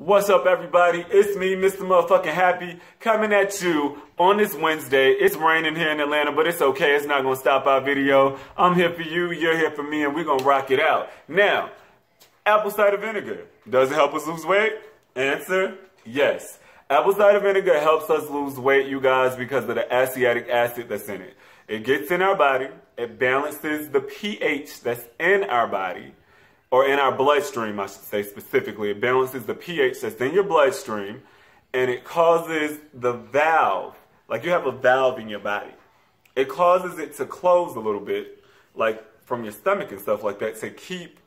What's up, everybody? It's me, MrMfkingHappi, coming at you on this Wednesday. It's raining here in Atlanta, but it's okay. It's not going to stop our video. I'm here for you, you're here for me, and we're going to rock it out. Now, apple cider vinegar. Does it help us lose weight? Answer, yes. Apple cider vinegar helps us lose weight, you guys, because of the acetic acid that's in it. It gets in our body. It balances the pH that's in our body. Or in our bloodstream, I should say specifically. It balances the pH that's in your bloodstream, and it causes the valve, like you have a valve in your body. It causes it to close a little bit, like from your stomach and stuff like that, to keep,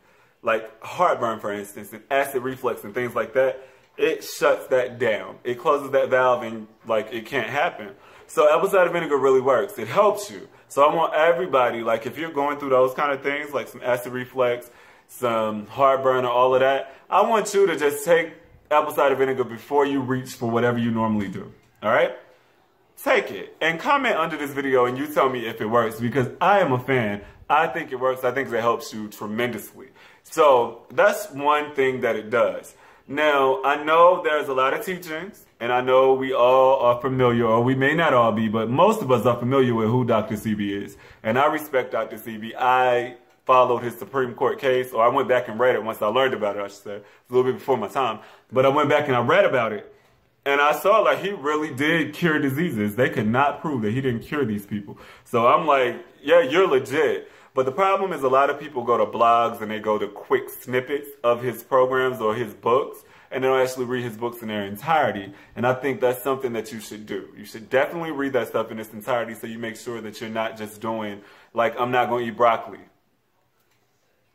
like heartburn, for instance, and acid reflux and things like that. It shuts that down. It closes that valve and, like, it can't happen. So apple cider vinegar really works. It helps you. So I want everybody, like, if you're going through those kind of things, like some acid reflux, some heartburn or all of that, I want you to just take apple cider vinegar before you reach for whatever you normally do. All right? Take it and comment under this video and you tell me if it works, because I am a fan. I think it works. I think it helps you tremendously. So that's one thing that it does. Now, I know there's a lot of teachings, and I know we all are familiar, or we may not all be, but most of us are familiar with who Dr. CB is. And I respect Dr. CB. I followed his Supreme Court case, or I went back and read it once I learned about it, I should say. It was a little bit before my time. But I went back and I read about it. And I saw, like, he really did cure diseases. They could not prove that he didn't cure these people. So I'm like, yeah, you're legit. But the problem is a lot of people go to blogs and they go to quick snippets of his programs or his books, and they don't actually read his books in their entirety. And I think that's something that you should do. You should definitely read that stuff in its entirety so you make sure that you're not just doing, like, I'm not going to eat broccoli.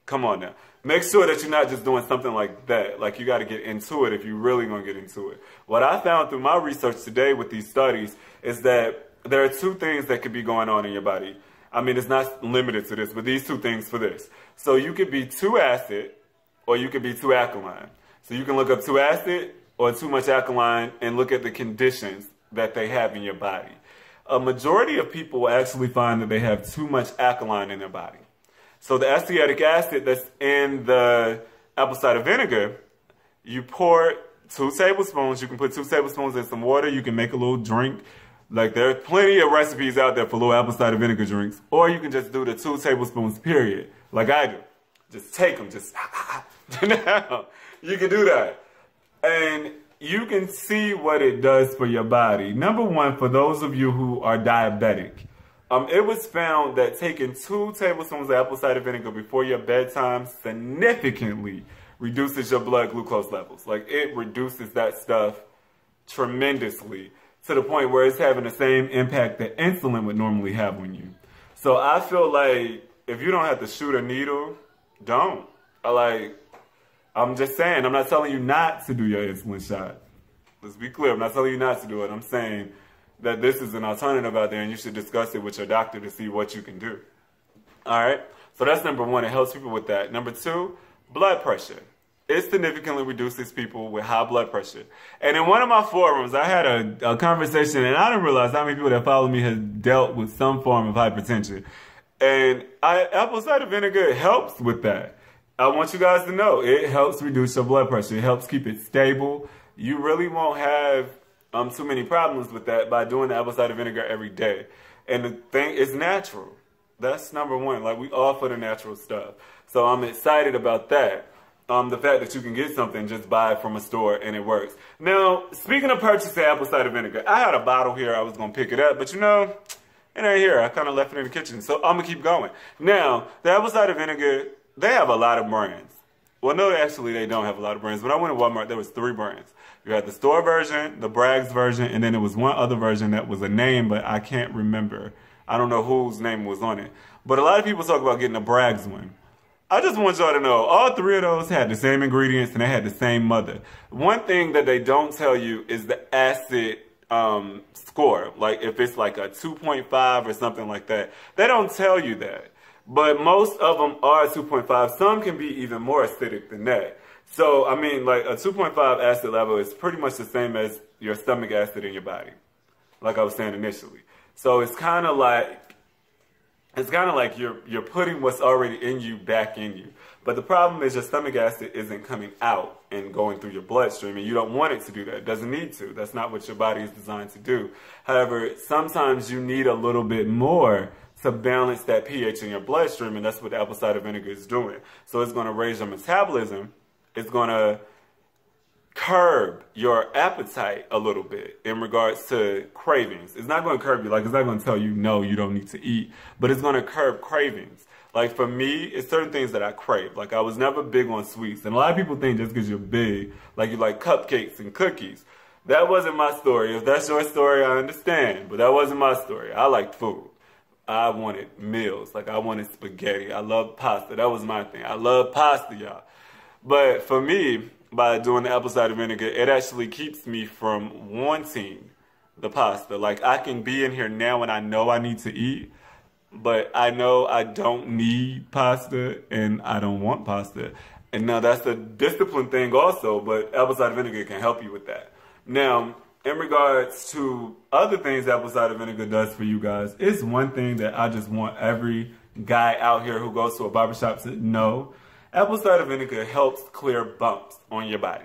Come on now. Make sure that you're not just doing something like that. Like, you got to get into it if you're really going to get into it. What I found through my research today with these studies is that there are two things that could be going on in your body. I mean, it's not limited to this, but these two things for this. So you could be too acid or you could be too alkaline. So you can look up too acid or too much alkaline and look at the conditions that they have in your body. A majority of people will actually find that they have too much alkaline in their body. So the acetic acid that's in the apple cider vinegar, you pour 2 tablespoons. You can put 2 tablespoons in some water. You can make a little drink. Like, there are plenty of recipes out there for little apple cider vinegar drinks. Or you can just do the 2 tablespoons, period, like I do. Just take them, just now. You can do that. And you can see what it does for your body. Number one, for those of you who are diabetic, it was found that taking 2 tablespoons of apple cider vinegar before your bedtime significantly reduces your blood glucose levels. Like, it reduces that stuff tremendously to the point where it's having the same impact that insulin would normally have on you. So I feel like if you don't have to shoot a needle, don't. I'm just saying, I'm not telling you not to do your insulin shot. Let's be clear, I'm not telling you not to do it. I'm saying that this is an alternative out there and you should discuss it with your doctor to see what you can do. All right? So that's number one. It helps people with that. Number two, blood pressure. It significantly reduces people with high blood pressure. And in one of my forums, I had a conversation, and I didn't realize how many people that follow me had dealt with some form of hypertension. And apple cider vinegar helps with that. I want you guys to know, it helps reduce your blood pressure. It helps keep it stable. You really won't have too many problems with that by doing the apple cider vinegar every day. And the thing is natural. That's number one. Like, we all for the natural stuff. So I'm excited about that. The fact that you can get something, just buy it from a store and it works. Now, speaking of purchasing apple cider vinegar, I had a bottle here. I was going to pick it up, but you know, it ain't here. I kind of left it in the kitchen, so I'm going to keep going. Now, the apple cider vinegar, they have a lot of brands. Well, no, actually, they don't have a lot of brands. When I went to Walmart, there was 3 brands. You had the store version, the Bragg's version, and then there was one other version that was a name, but I can't remember. I don't know whose name was on it. But a lot of people talk about getting a Bragg's one. I just want y'all to know, all 3 of those had the same ingredients and they had the same mother. One thing that they don't tell you is the acid score. Like, if it's like a 2.5 or something like that. They don't tell you that. But most of them are 2.5. Some can be even more acidic than that. So, I mean, like, a 2.5 acid level is pretty much the same as your stomach acid in your body, like I was saying initially. So it's kind of like, it's kind of like you're putting what's already in you back in you. But the problem is your stomach acid isn't coming out and going through your bloodstream, and you don't want it to do that. It doesn't need to. That's not what your body is designed to do. However, sometimes you need a little bit more to balance that pH in your bloodstream, and that's what the apple cider vinegar is doing. So it's going to raise your metabolism. It's going to curb your appetite a little bit in regards to cravings. It's not going to curb you, like it's not going to tell you, no, you don't need to eat, but it's going to curb cravings. Like for me, it's certain things that I crave. Like I was never big on sweets. And a lot of people think just because you're big, like you like cupcakes and cookies. That wasn't my story. If that's your story, I understand. But that wasn't my story. I liked food. I wanted meals. Like I wanted spaghetti. I loved pasta. That was my thing. I love pasta, y'all. But for me, by doing the apple cider vinegar, it actually keeps me from wanting the pasta. Like I can be in here now and I know I need to eat, but I know I don't need pasta and I don't want pasta. And now that's a discipline thing also, but apple cider vinegar can help you with that. Now, in regards to other things apple cider vinegar does for you guys, it's one thing that I just want every guy out here who goes to a barbershop to know. Apple cider vinegar helps clear bumps on your body.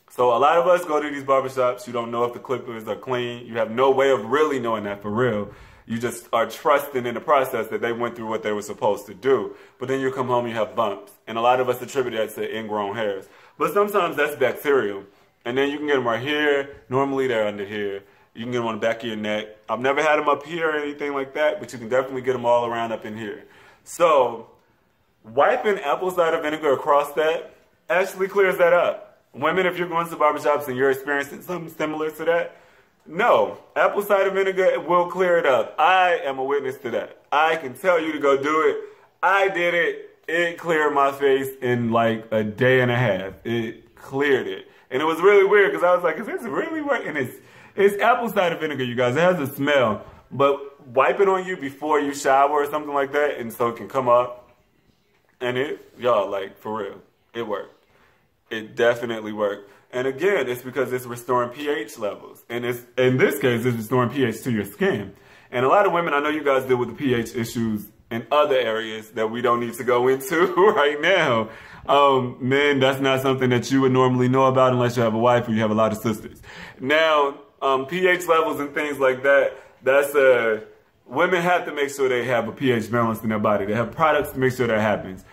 So a lot of us go to these barbershops, you don't know if the clippers are clean. You have no way of really knowing that for real. You just are trusting in the process that they went through what they were supposed to do. But then you come home, you have bumps. And a lot of us attribute that to ingrown hairs. But sometimes that's bacterial. And then you can get them right here. Normally they're under here. You can get them on the back of your neck. I've never had them up here or anything like that, but you can definitely get them all around up in here. So wiping apple cider vinegar across that actually clears that up. Women, if you're going to barbershops and you're experiencing something similar to that, no, apple cider vinegar will clear it up. I am a witness to that. I can tell you to go do it. I did it. It cleared my face in like a day and a half. It cleared it. And it was really weird because I was like, is this really working? And it's apple cider vinegar, you guys. It has a smell. But wipe it on you before you shower or something like that, and so it can come up. And y'all, like, for real, it worked. It definitely worked. And again, it's because it's restoring pH levels. And it's, in this case, it's restoring pH to your skin. And a lot of women, I know you guys deal with the pH issues in other areas that we don't need to go into right now. Men, that's not something that you would normally know about unless you have a wife or you have a lot of sisters. Now, pH levels and things like that, that's women have to make sure they have a pH balance in their body. They have products to make sure that happens.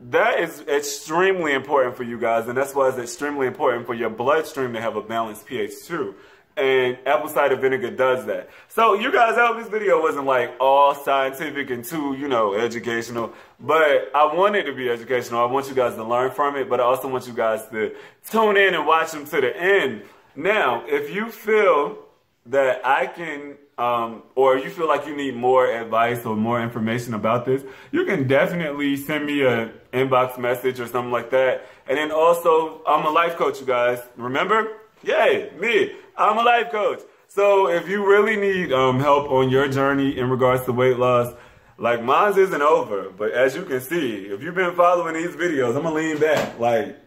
That is extremely important for you guys, and that's why it's extremely important for your bloodstream to have a balanced pH too. And apple cider vinegar does that. So you guys, I hope this video wasn't like all scientific and too, you know, educational, but I want it to be educational. I want you guys to learn from it, but I also want you guys to tune in and watch them to the end. Now, if you feel that I can, or you feel like you need more advice or more information about this, you can definitely send me an inbox message or something like that. And then also, I'm a life coach, you guys. Remember? Yay, me. I'm a life coach. So if you really need help on your journey in regards to weight loss, like mine isn't over. But as you can see, if you've been following these videos, I'm going to lean back. Like,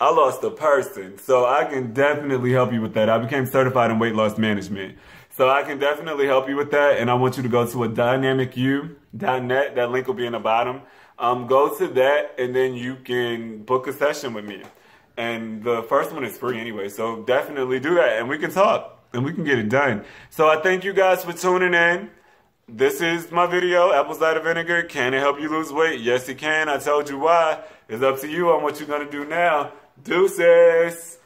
I lost a person. So I can definitely help you with that. I became certified in weight loss management. So I can definitely help you with that. And I want you to go to dynamicu.net. That link will be in the bottom. Go to that and then you can book a session with me. And the first one is free anyway, so definitely do that, and we can talk, and we can get it done. So I thank you guys for tuning in. This is my video, apple cider vinegar. Can it help you lose weight? Yes, it can. I told you why. It's up to you on what you're going to do now. Deuces.